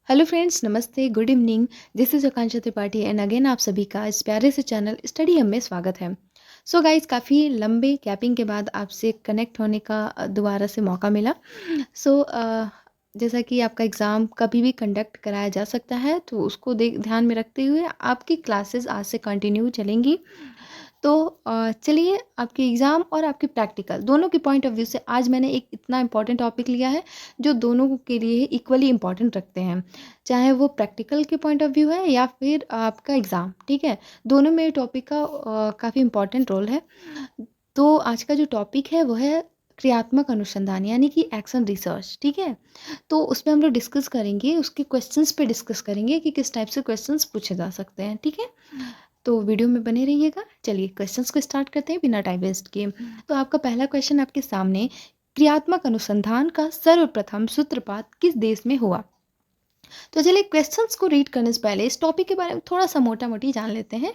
Hello friends, नमस्ते, good evening. This is Akanksha Tripathi and again आप सभी का इस प्यारे से चैनल स्टडी हब में स्वागत है। सो गाइस, काफ़ी लंबे गैपिंग के बाद आपसे कनेक्ट होने का दोबारा से मौका मिला। सो जैसा कि आपका एग्ज़ाम कभी भी कंडक्ट कराया जा सकता है, तो उसको ध्यान में रखते हुए आपकी क्लासेस आज से कंटिन्यू चलेंगी। तो चलिए, आपके एग्ज़ाम और आपकी प्रैक्टिकल दोनों के पॉइंट ऑफ व्यू से आज मैंने एक इतना इम्पॉर्टेंट टॉपिक लिया है जो दोनों के लिए इक्वली इम्पॉर्टेंट रखते हैं, चाहे वो प्रैक्टिकल के पॉइंट ऑफ व्यू है या फिर आपका एग्ज़ाम। ठीक है, दोनों में टॉपिक का काफ़ी इम्पॉर्टेंट रोल है। तो आज का जो टॉपिक है वो है क्रियात्मक अनुसंधान, यानी कि एक्शन रिसर्च। ठीक है, तो उसमें हम लोग डिस्कस करेंगे, उसके क्वेश्चंस पे डिस्कस करेंगे कि किस टाइप से क्वेश्चंस पूछे जा सकते हैं। ठीक है, तो वीडियो में बने रहिएगा। चलिए क्वेश्चंस को स्टार्ट करते हैं बिना टाइम वेस्ट किए। तो आपका पहला क्वेश्चन आपके सामने, क्रियात्मक अनुसंधान का सर्वप्रथम सूत्रपात किस देश में हुआ? तो चलिए, क्वेश्चंस को रीड करने से पहले इस टॉपिक के बारे में थोड़ा सा मोटा मोटी जान लेते हैं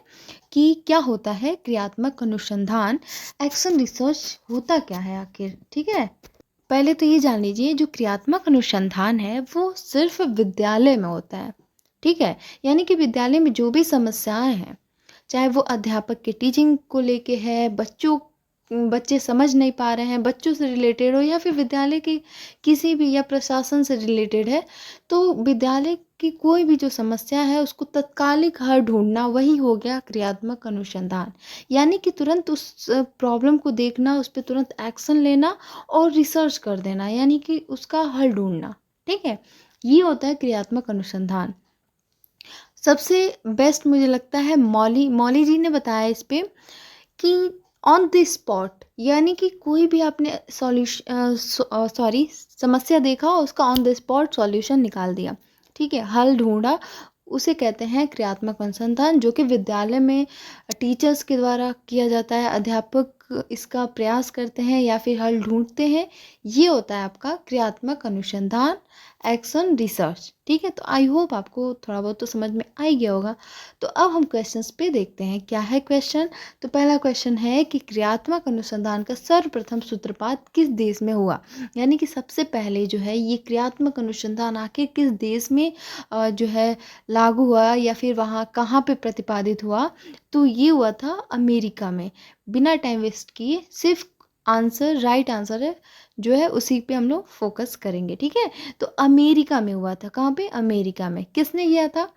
कि क्या होता है क्रियात्मक अनुसंधान, एक्शन रिसर्च होता क्या है आखिर। ठीक है, पहले तो ये जान लीजिए, जो क्रियात्मक अनुसंधान है वो सिर्फ विद्यालय में होता है। ठीक है, यानी कि विद्यालय में जो भी समस्याएं हैं, चाहे वो अध्यापक के टीचिंग को लेके है, बच्चे समझ नहीं पा रहे हैं, बच्चों से रिलेटेड हो, या फिर विद्यालय की किसी भी या प्रशासन से रिलेटेड है, तो विद्यालय की कोई भी जो समस्या है उसको तत्कालिक हल ढूंढना, वही हो गया क्रियात्मक अनुसंधान। यानी कि तुरंत उस प्रॉब्लम को देखना, उस पर तुरंत एक्शन लेना और रिसर्च कर देना, यानी कि उसका हल ढूंढना। ठीक है, ये होता है क्रियात्मक अनुसंधान। सबसे बेस्ट मुझे लगता है मौली मौली जी ने बताया इस पे कि ऑन द स्पॉट, यानी कि कोई भी आपने समस्या देखा और उसका ऑन द स्पॉट सॉल्यूशन निकाल दिया। ठीक है, हल ढूंढा, उसे कहते हैं क्रियात्मक अनुसंधान, जो कि विद्यालय में टीचर्स के द्वारा किया जाता है। अध्यापक इसका प्रयास करते हैं या फिर हल ढूंढते हैं। ये होता है आपका क्रियात्मक अनुसंधान, एक्शन रिसर्च। ठीक है, तो आई होप आपको थोड़ा बहुत तो समझ में आ ही गया होगा। तो अब हम क्वेश्चंस पे देखते हैं क्या है क्वेश्चन। तो पहला क्वेश्चन है कि क्रियात्मक अनुसंधान का सर्वप्रथम सूत्रपात किस देश में हुआ, यानी कि सबसे पहले जो है ये क्रियात्मक अनुसंधान आखिर किस देश में जो है लागू हुआ, या फिर वहाँ कहाँ पे प्रतिपादित हुआ। तो ये हुआ था अमेरिका में। बिना टाइम वेस्ट किए सिर्फ आंसर, राइट आंसर है जो है उसी पे हम लोग फोकस करेंगे। ठीक है, तो अमेरिका में हुआ था। कहाँ पे? अमेरिका में। किसने किया था?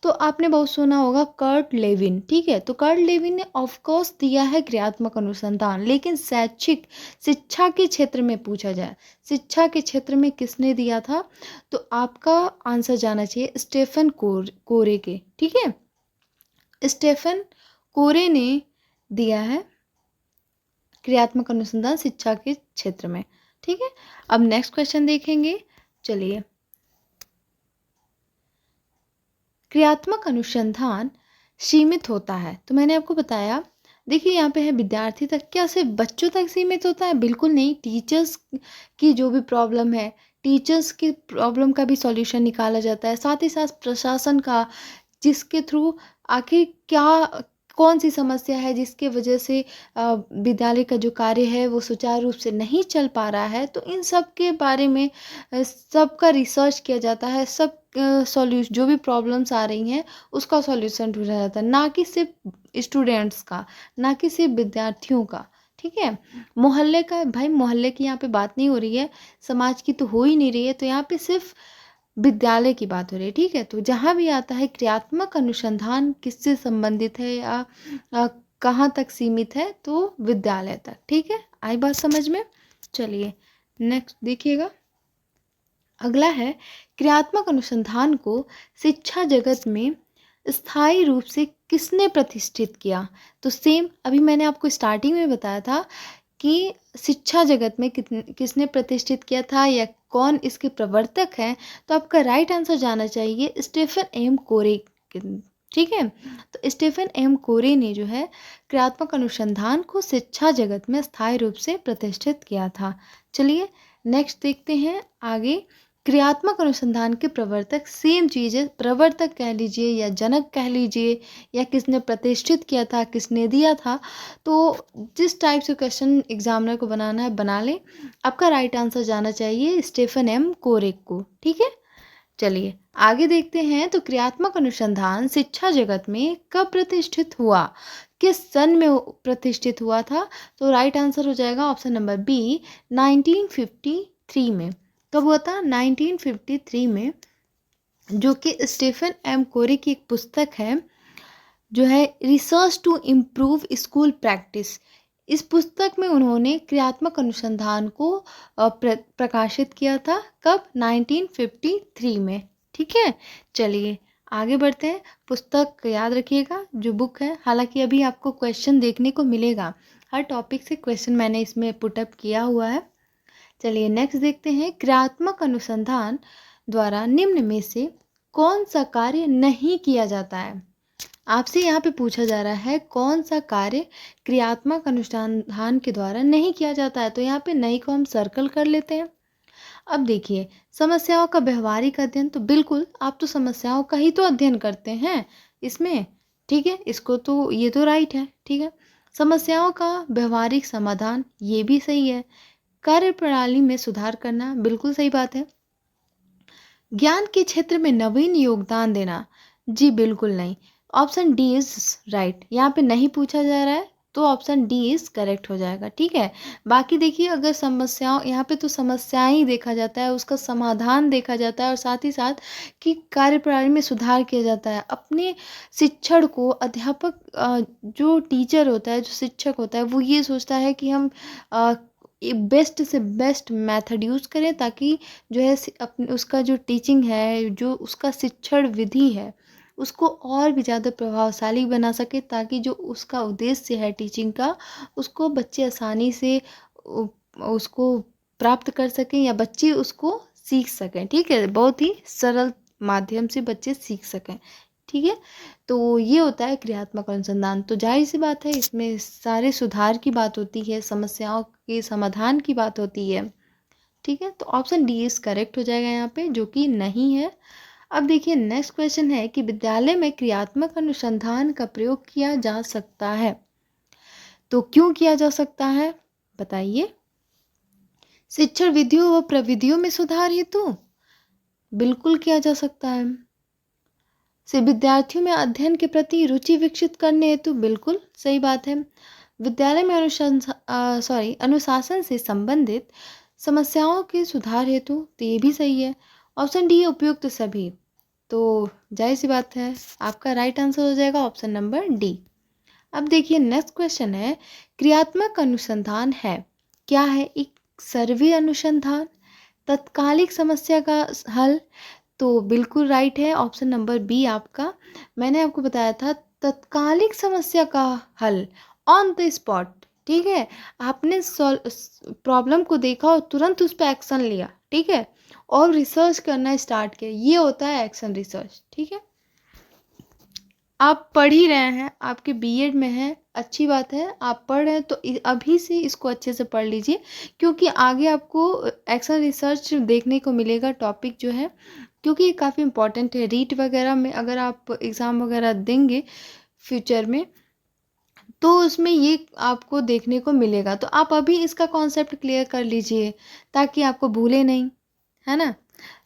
तो आपने बहुत सुना होगा कर्ट लेविन। ठीक है, तो कर्ट लेविन ने ऑफ कोर्स दिया है क्रियात्मक अनुसंधान, लेकिन शैक्षिक शिक्षा के क्षेत्र में पूछा जाए, शिक्षा के क्षेत्र में किसने दिया था, तो आपका आंसर जाना चाहिए स्टेफन कोरे के। ठीक है, स्टेफन कोरे ने दिया है क्रियात्मक अनुसंधान शिक्षा के क्षेत्र में। ठीक है, अब नेक्स्ट क्वेश्चन देखेंगे। चलिए, क्रियात्मक अनुसंधान सीमित होता है, तो मैंने आपको बताया। देखिए, यहाँ पे है विद्यार्थी तक, क्या सिर्फ बच्चों तक सीमित होता है? बिल्कुल नहीं। टीचर्स की जो भी प्रॉब्लम है, टीचर्स की प्रॉब्लम का भी सॉल्यूशन निकाला जाता है, साथ ही साथ प्रशासन का, जिसके थ्रू आखिर क्या, कौन सी समस्या है जिसके वजह से विद्यालय का जो कार्य है वो सुचारू रूप से नहीं चल पा रहा है, तो इन सब के बारे में सबका रिसर्च किया जाता है। सब सॉल्यूशन, जो भी प्रॉब्लम्स आ रही हैं उसका सॉल्यूशन ढूंढा जाता है, ना कि सिर्फ स्टूडेंट्स का, ना कि सिर्फ विद्यार्थियों का। ठीक है, मोहल्ले का, भाई मोहल्ले की यहाँ पे बात नहीं हो रही है, समाज की तो हो ही नहीं रही है, तो यहाँ पे सिर्फ विद्यालय की बात हो रही है। ठीक है, तो जहाँ भी आता है क्रियात्मक अनुसंधान किससे संबंधित है या अ, कहाँ तक सीमित है, तो विद्यालय तक। ठीक है, आई बात समझ में? चलिए नेक्स्ट देखिएगा। अगला है, क्रियात्मक अनुसंधान को शिक्षा जगत में स्थायी रूप से किसने प्रतिष्ठित किया? तो सेम अभी मैंने आपको स्टार्टिंग में बताया था कि शिक्षा जगत में किसने प्रतिष्ठित किया था या कौन इसके प्रवर्तक हैं। तो आपका राइट आंसर जाना चाहिए स्टीफन एम कोरे। ठीक है, तो स्टीफन एम कोरे ने जो है क्रियात्मक अनुसंधान को शिक्षा जगत में स्थायी रूप से प्रतिष्ठित किया था। चलिए नेक्स्ट देखते हैं आगे। क्रियात्मक अनुसंधान के प्रवर्तक, सेम चीज़ है, प्रवर्तक कह लीजिए या जनक कह लीजिए, या किसने प्रतिष्ठित किया था, किसने दिया था। तो जिस टाइप से क्वेश्चन एग्जामिनर को बनाना है बना ले। आपका राइट आंसर जाना चाहिए स्टीफन एम कोरेक को। ठीक है, चलिए आगे देखते हैं। तो क्रियात्मक अनुसंधान शिक्षा जगत में कब प्रतिष्ठित हुआ, किस सन में प्रतिष्ठित हुआ था? तो राइट आंसर हो जाएगा ऑप्शन नंबर बी, 1953 में। कब हुआ था? 1953 में, जो कि स्टीफन एम कोरी की एक पुस्तक है जो है research to improve school practice. इस पुस्तक में उन्होंने क्रियात्मक अनुसंधान को प्रकाशित किया था। कब? 1953 में। ठीक है, चलिए आगे बढ़ते हैं। पुस्तक याद रखिएगा जो बुक है, हालांकि अभी आपको क्वेश्चन देखने को मिलेगा, हर टॉपिक से क्वेश्चन मैंने इसमें पुटअप किया हुआ है। चलिए नेक्स्ट देखते हैं। क्रियात्मक अनुसंधान द्वारा निम्न में से कौन सा कार्य नहीं किया जाता है? आपसे यहाँ पे पूछा जा रहा है कौन सा कार्य क्रियात्मक अनुसंधान के द्वारा नहीं किया जाता है। तो यहाँ पे नहीं को हम सर्कल कर लेते हैं। अब देखिए, समस्याओं का व्यवहारिक अध्ययन, तो बिल्कुल आप तो समस्याओं का ही तो अध्ययन करते हैं इसमें। ठीक है, इसको तो ये तो राइट है। ठीक है, समस्याओं का व्यवहारिक समाधान, ये भी सही है। कार्य प्रणाली में सुधार करना, बिल्कुल सही बात है। ज्ञान के क्षेत्र में नवीन योगदान देना, जी बिल्कुल नहीं। Option D is right. यहाँ पे नहीं पूछा जा रहा है तो ऑप्शन डी इज करेक्ट हो जाएगा। ठीक है, बाकी देखिए अगर समस्याओं, यहाँ पे तो समस्याएं ही देखा जाता है, उसका समाधान देखा जाता है और साथ ही साथ कि कार्यप्रणाली में सुधार किया जाता है। अपने शिक्षण को अध्यापक, जो टीचर होता है, जो शिक्षक होता है, वो ये सोचता है कि हम बेस्ट से बेस्ट मेथड यूज़ करें ताकि जो है अपने उसका जो टीचिंग है, जो उसका शिक्षण विधि है, उसको और भी ज़्यादा प्रभावशाली बना सके, ताकि जो उसका उद्देश्य है टीचिंग का, उसको बच्चे आसानी से उसको प्राप्त कर सकें या बच्चे उसको सीख सकें। ठीक है, बहुत ही सरल माध्यम से बच्चे सीख सकें। ठीक है, तो ये होता है क्रियात्मक अनुसंधान। तो जाहिर सी बात है इसमें सारे सुधार की बात होती है, समस्याओं के समाधान की बात होती है। ठीक है, तो ऑप्शन डी इज करेक्ट हो जाएगा यहाँ पे, जो कि नहीं है। अब देखिए नेक्स्ट क्वेश्चन है कि विद्यालय में क्रियात्मक अनुसंधान का प्रयोग किया जा सकता है, तो क्यों किया जा सकता है बताइए? शिक्षण विधियों व प्रविधियों में सुधार हेतु, बिल्कुल किया जा सकता है। से विद्यार्थियों में अध्ययन के प्रति रुचि विकसित करने हेतु, बिल्कुल सही बात है। विद्यालय में अनुशासन से संबंधित समस्याओं के सुधार हेतु, तो ये भी सही है। ऑप्शन डी उपयुक्त सभी, तो जाहिर सी बात है आपका राइट आंसर हो जाएगा ऑप्शन नंबर डी। अब देखिए नेक्स्ट क्वेश्चन है, क्रियात्मक अनुसंधान है क्या है? एक सर्वे अनुसंधान, तत्कालिक समस्या का हल, तो बिल्कुल राइट है ऑप्शन नंबर बी आपका। मैंने आपको बताया था तत्कालिक समस्या का हल, ऑन द स्पॉट। ठीक है, आपने प्रॉब्लम को देखा और तुरंत उस पर एक्शन लिया। ठीक है, और रिसर्च करना स्टार्ट किया, ये होता है एक्शन रिसर्च। ठीक है, आप पढ़ ही रहे हैं, आपके बीएड में है, अच्छी बात है, आप पढ़ रहे हैं तो अभी से इसको अच्छे से पढ़ लीजिए, क्योंकि आगे आपको एक्शन रिसर्च देखने को मिलेगा टॉपिक जो है, क्योंकि ये काफ़ी इंपॉर्टेंट है। रीट वगैरह में अगर आप एग्ज़ाम वगैरह देंगे फ्यूचर में, तो उसमें ये आपको देखने को मिलेगा। तो आप अभी इसका कॉन्सेप्ट क्लियर कर लीजिए ताकि आपको भूले नहीं, है ना।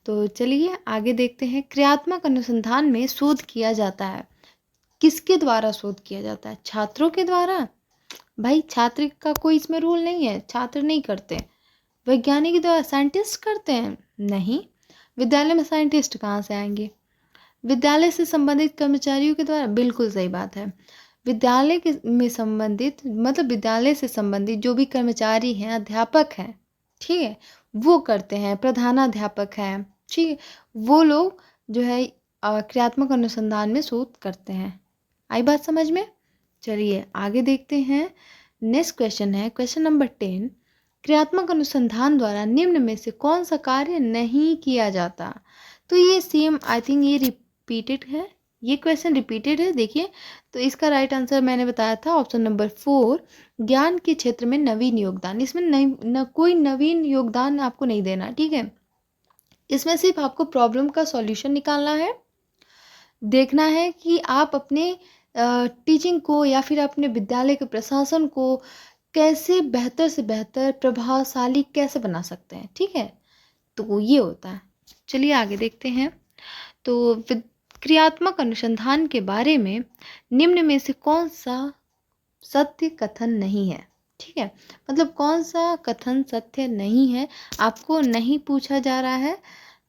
तो चलिए आगे देखते हैं। क्रियात्मक अनुसंधान में शोध किया जाता है, किसके द्वारा शोध किया जाता है? छात्रों के द्वारा। भाई छात्र का कोई इसमें रोल नहीं है, छात्र नहीं करते। वैज्ञानिक के द्वारा, साइंटिस्ट करते हैं? नहीं, विद्यालय में साइंटिस्ट कहाँ से आएंगे? विद्यालय से संबंधित कर्मचारियों के द्वारा, बिल्कुल सही बात है। विद्यालय के में संबंधित, मतलब विद्यालय से संबंधित जो भी कर्मचारी हैं, अध्यापक हैं, ठीक है, वो करते हैं, प्रधानाध्यापक हैं, ठीक है, वो लोग जो है क्रियात्मक अनुसंधान में शोध करते हैं। आई बात समझ में? चलिए आगे देखते हैं। नेक्स्ट क्वेश्चन है क्वेश्चन नंबर 10, क्रियात्मक अनुसंधान द्वारा निम्न में से कौन सा कार्य नहीं किया जाता? तो ये सेम, आई थिंक ये रिपीटेड है, ये क्वेश्चन रिपीटेड है। देखिए, तो इसका राइट आंसर मैंने बताया था ऑप्शन नंबर 4, ज्ञान के क्षेत्र में नवीन योगदान। इसमें कोई नवीन योगदान आपको नहीं देना। ठीक है, इसमें सिर्फ आपको प्रॉब्लम का सॉल्यूशन निकालना है, देखना है कि आप अपने टीचिंग को या फिर अपने विद्यालय के प्रशासन को कैसे बेहतर से बेहतर प्रभावशाली कैसे बना सकते हैं। ठीक है, तो ये होता है। चलिए आगे देखते हैं। तो क्रियात्मक अनुसंधान के बारे में निम्न में से कौन सा सत्य कथन नहीं है? ठीक है, मतलब कौन सा कथन सत्य नहीं है, आपको नहीं पूछा जा रहा है।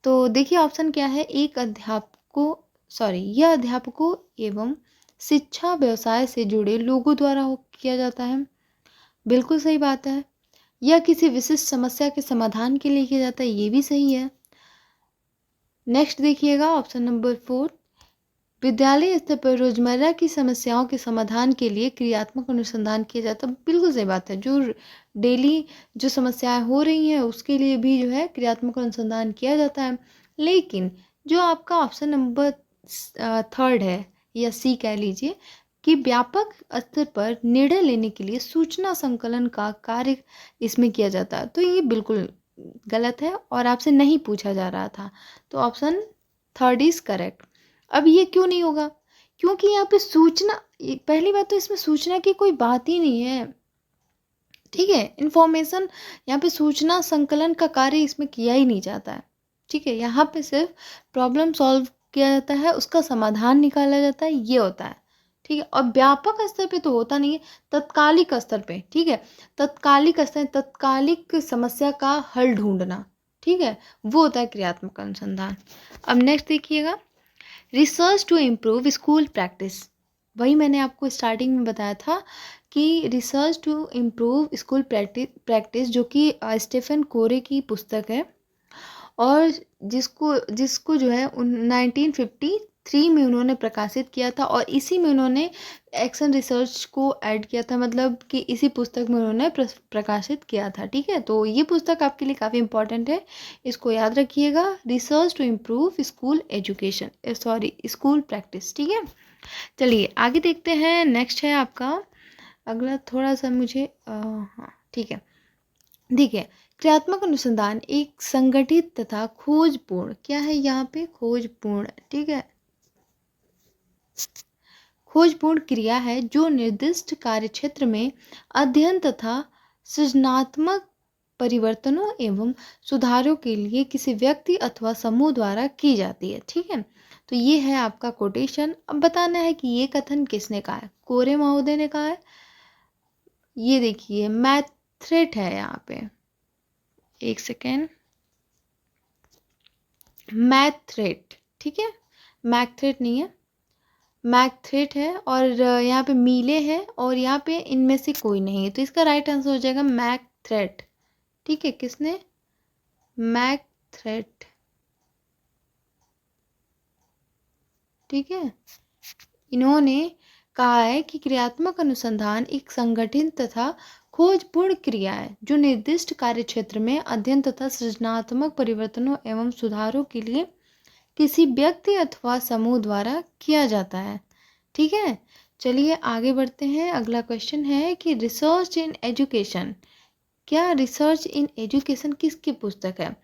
तो देखिए ऑप्शन क्या है, यह अध्यापकों एवं शिक्षा व्यवसाय से जुड़े लोगों द्वारा किया जाता है, बिल्कुल सही बात है। यह किसी विशिष्ट समस्या के समाधान के लिए किया जाता है, ये भी सही है। नेक्स्ट देखिएगा ऑप्शन नंबर 4, विद्यालय स्तर पर रोजमर्रा की समस्याओं के समाधान के लिए क्रियात्मक अनुसंधान किया जाता है, बिल्कुल सही बात है। जो डेली जो समस्याएं हो रही हैं उसके लिए भी जो है क्रियात्मक अनुसंधान किया जाता है। लेकिन जो आपका ऑप्शन नंबर 3 है या सी कह लीजिए कि व्यापक स्तर पर निर्णय लेने के लिए सूचना संकलन का कार्य इसमें किया जाता है, तो ये बिल्कुल गलत है और आपसे नहीं पूछा जा रहा था। तो ऑप्शन 3 इज करेक्ट। अब ये क्यों नहीं होगा? क्योंकि यहाँ पे पहली बात तो इसमें सूचना की कोई बात ही नहीं है, ठीक है। इन्फॉर्मेशन, यहाँ पे सूचना संकलन का कार्य इसमें किया ही नहीं जाता है, ठीक है। यहाँ पे सिर्फ प्रॉब्लम सॉल्व किया जाता है, उसका समाधान निकाला जाता है, ये होता है, ठीक है। और व्यापक स्तर पे तो होता नहीं है, तत्कालिक स्तर पे, ठीक है। तत्कालिक समस्या का हल ढूंढना, ठीक है, वो होता है क्रियात्मक अनुसंधान। अब नेक्स्ट देखिएगा, research to improve school practice. वही मैंने आपको स्टार्टिंग में बताया था कि research to improve school practice जो कि स्टीफन कोरे की पुस्तक है और जिसको जिसको जो है 1953 में उन्होंने प्रकाशित किया था और इसी में उन्होंने एक्शन रिसर्च को ऐड किया था, मतलब कि इसी पुस्तक में उन्होंने प्रकाशित किया था, ठीक है। तो ये पुस्तक आपके लिए काफ़ी इंपॉर्टेंट है, इसको याद रखिएगा। Research to improve school practice, ठीक है। चलिए आगे देखते हैं। नेक्स्ट है आपका अगला, थोड़ा सा मुझे हाँ ठीक है, देखिए क्रियात्मक अनुसंधान एक संगठित तथा खोजपूर्ण, क्या है यहाँ पे, खोजपूर्ण, ठीक है, खोजपूर्ण क्रिया है जो निर्दिष्ट कार्यक्षेत्र में अध्ययन तथा सृजनात्मक परिवर्तनों एवं सुधारों के लिए किसी व्यक्ति अथवा समूह द्वारा की जाती है, ठीक है। तो ये है आपका कोटेशन। अब बताना है कि ये कथन किसने कहा है, कोरे महोदय ने कहा है। ये देखिए मैथ्रेट है यहाँ पे, एक सेकेंड, मैथ्रेट, ठीक है, मैथ्रेट नहीं है, मैथ्रेट है। और यहाँ पे मीले है और यहाँ पे इनमें से कोई नहीं है, तो इसका राइट आंसर हो जाएगा मैथ्रेट, ठीक है। किसने, मैथ्रेट, ठीक है। इन्होंने कहा है कि क्रियात्मक अनुसंधान एक संगठित तथा खोजपूर्ण क्रिया है जो निर्दिष्ट कार्यक्षेत्र में अध्ययन तथा सृजनात्मक परिवर्तनों एवं सुधारों के लिए किसी व्यक्ति अथवा समूह द्वारा किया जाता है, ठीक है। चलिए आगे बढ़ते हैं। अगला क्वेश्चन है कि रिसर्च इन एजुकेशन, क्या रिसर्च इन एजुकेशन किसकी पुस्तक है?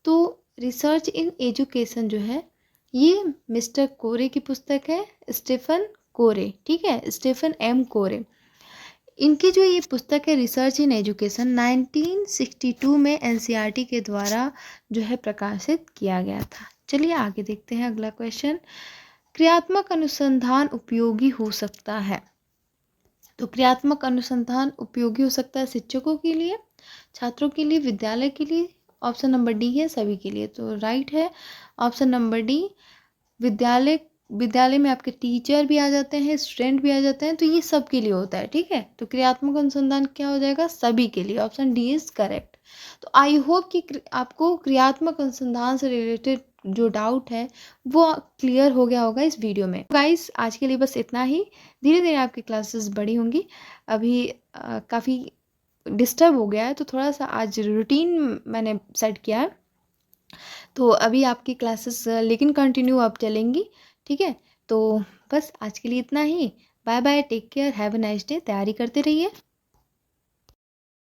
तो रिसर्च इन एजुकेशन जो है ये मिस्टर कोरे की पुस्तक है, स्टीफन कोरे, ठीक है, स्टीफन एम कोरे। इनकी जो ये पुस्तक है रिसर्च इन एजुकेशन 1962 में एनसीईआरटी के द्वारा जो है प्रकाशित किया गया था। चलिए आगे देखते हैं अगला क्वेश्चन, क्रियात्मक अनुसंधान उपयोगी हो सकता है। तो क्रियात्मक अनुसंधान उपयोगी हो सकता है शिक्षकों के लिए, छात्रों के लिए, विद्यालय के लिए। ऑप्शन नंबर डी है सभी के लिए, तो राइट है ऑप्शन नंबर डी। विद्यालय में आपके टीचर भी आ जाते हैं, स्टूडेंट भी आ जाते हैं, तो ये सब के लिए होता है, ठीक है। तो क्रियात्मक अनुसंधान क्या हो जाएगा, सभी के लिए, ऑप्शन डी इज करेक्ट। तो आई होप कि आपको क्रियात्मक अनुसंधान से रिलेटेड जो डाउट है वो क्लियर हो गया होगा इस वीडियो में। गाइस आज के लिए बस इतना ही, धीरे धीरे आपकी क्लासेस बड़ी होंगी। अभी काफ़ी डिस्टर्ब हो गया है तो थोड़ा सा आज रूटीन मैंने सेट किया है, तो अभी आपकी क्लासेस लेकिन कंटिन्यू अब चलेंगी, ठीक है। तो बस आज के लिए इतना ही, bye bye, take care, have a nice day, तैयारी करते रहिए।